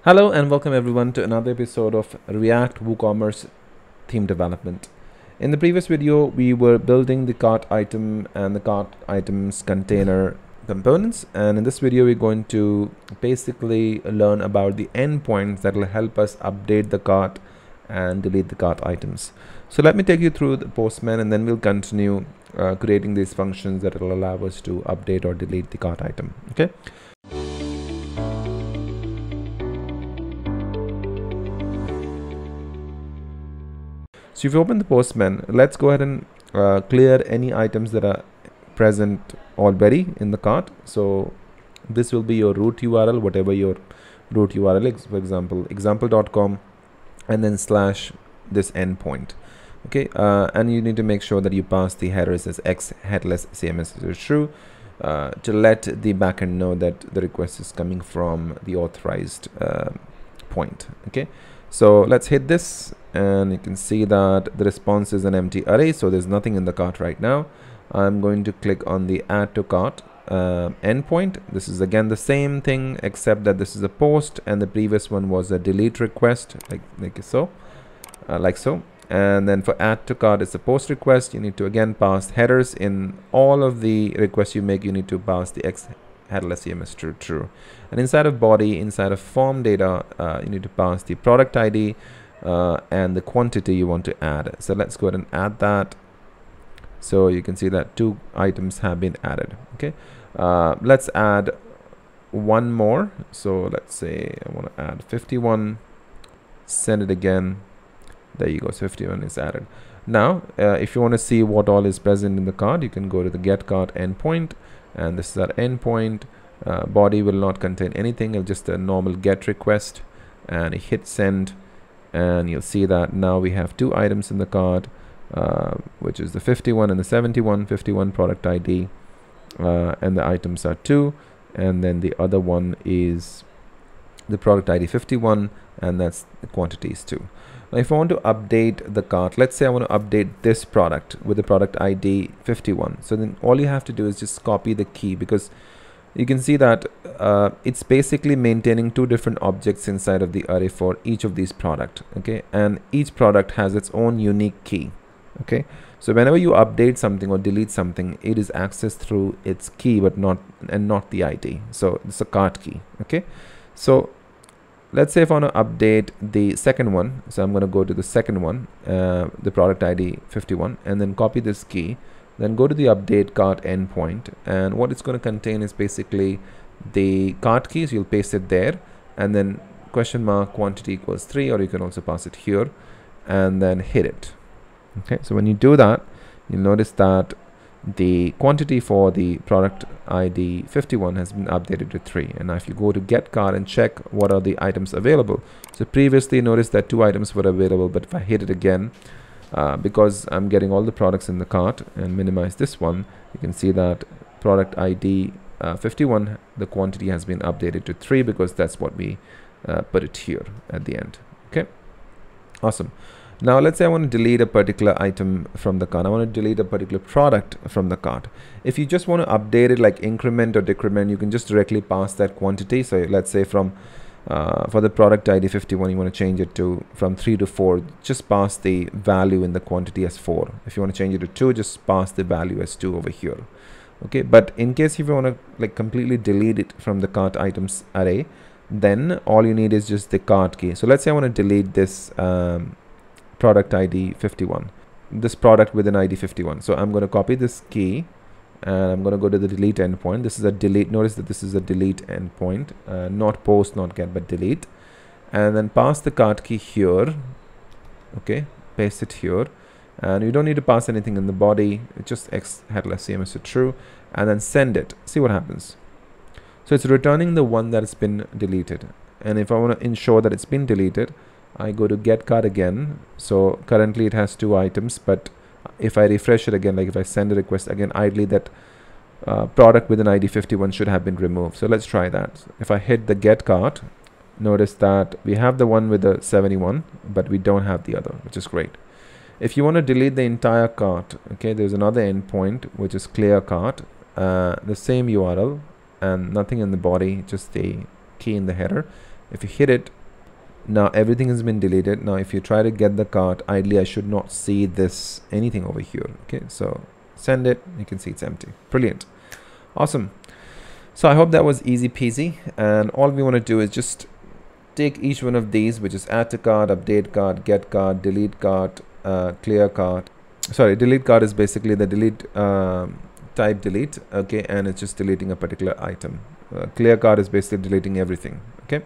Hello and welcome everyone to another episode of React WooCommerce theme development. In the previous video, we were building the cart item and the cart items container components, and in this video we're going to basically learn about the endpoints that will help us update the cart and delete the cart items. So let me take you through the Postman, and then we'll continue creating these functions that will allow us to update or delete the cart item. Okay. So if you open the Postman, let's go ahead and clear any items that are present already in the cart. So this will be your root URL, whatever your root URL is, for example, example.com, and then slash this endpoint. Okay, and you need to make sure that you pass the headers as X headless CMS is true to let the backend know that the request is coming from the authorized point. Okay, so let's hit this, and you can see that the response is an empty array, so there's nothing in the cart right now. I'm going to click on the add to cart endpoint. This is again the same thing, except that this is a post and the previous one was a delete request, like so. And then for add to cart, it's a post request. You need to again pass headers. In all of the requests you make, you need to pass the X headless CMS true. And inside of body, inside of form data, you need to pass the product ID and the quantity you want to add. So let's go ahead and add that. So you can see that 2 items have been added. Okay, let's add one more. So let's say I want to add 51. Send it again. There you go, 51 is added. Now if you want to see what all is present in the cart, you can go to the get cart endpoint, and this is our endpoint. Body will not contain anything, it's just a normal get request, and hit send, and you'll see that now we have 2 items in the cart, which is the 51 and the 71. 51 product ID, and the items are 2, and then the other one is the product ID 51, and that's the quantities 2. Now if I want to update the cart, let's say I want to update this product with the product ID 51, so then all you have to do is just copy the key, because you can see that it's basically maintaining 2 different objects inside of the array for each of these product. Okay, and each product has its own unique key. Okay, so whenever you update something or delete something, it is accessed through its key, but not the ID. So it's a cart key. Okay, so let's say if I want to update the second one, so I'm going to go to the second one, the product ID 51, and then copy this key, then go to the update cart endpoint, and what it's going to contain is basically the cart keys. You'll paste it there, and then question mark quantity equals 3, or you can also pass it here, and then hit it. Okay, so when you do that, you'll notice that the quantity for the product ID 51 has been updated to 3. And now if you go to get cart and check what are the items available, so previously notice that 2 items were available, but if I hit it again, because I'm getting all the products in the cart, and minimize this one, you can see that product ID 51, the quantity has been updated to 3, because that's what we put it here at the end. Okay, awesome. Now let's say I want to delete a particular item from the cart. I want to delete a particular product from the cart. If you just want to update it like increment or decrement, you can just directly pass that quantity. So let's say from for the product ID 51, you want to change it to from 3 to 4, just pass the value in the quantity as 4. If you want to change it to 2, just pass the value as 2 over here. Okay, but in case if you want to like completely delete it from the cart items array, then all you need is just the cart key. So let's say I want to delete this product ID 51, this product with an ID 51. So I'm going to copy this key, and I'm going to go to the delete endpoint. This is a delete. Notice that this is a delete endpoint, not post, not get, but delete, and then pass the cart key here. Okay, paste it here, and you don't need to pass anything in the body. It's just X headless CMS to true, and then send it. See what happens. So it's returning the one that has been deleted, and if I want to ensure that it's been deleted, I go to get cart again. So currently it has 2 items, but if I refresh it again, like if I send a request again, ideally that product with an ID 51 should have been removed. So let's try that. If I hit the get cart, notice that we have the one with the 71, but we don't have the other, which is great. If you want to delete the entire cart, okay, there's another endpoint which is clear cart, the same URL and nothing in the body, just the key in the header. If you hit it, now everything has been deleted. Now if you try to get the cart, ideally I should not see this anything over here. Okay, so send it, you can see it's empty. Brilliant. Awesome. So I hope that was easy peasy, and all we want to do is just take each one of these, which is add to cart, update cart, get cart, delete cart, clear cart. Sorry, delete cart is basically the delete type delete, okay, and it's just deleting a particular item. Clear cart is basically deleting everything, okay.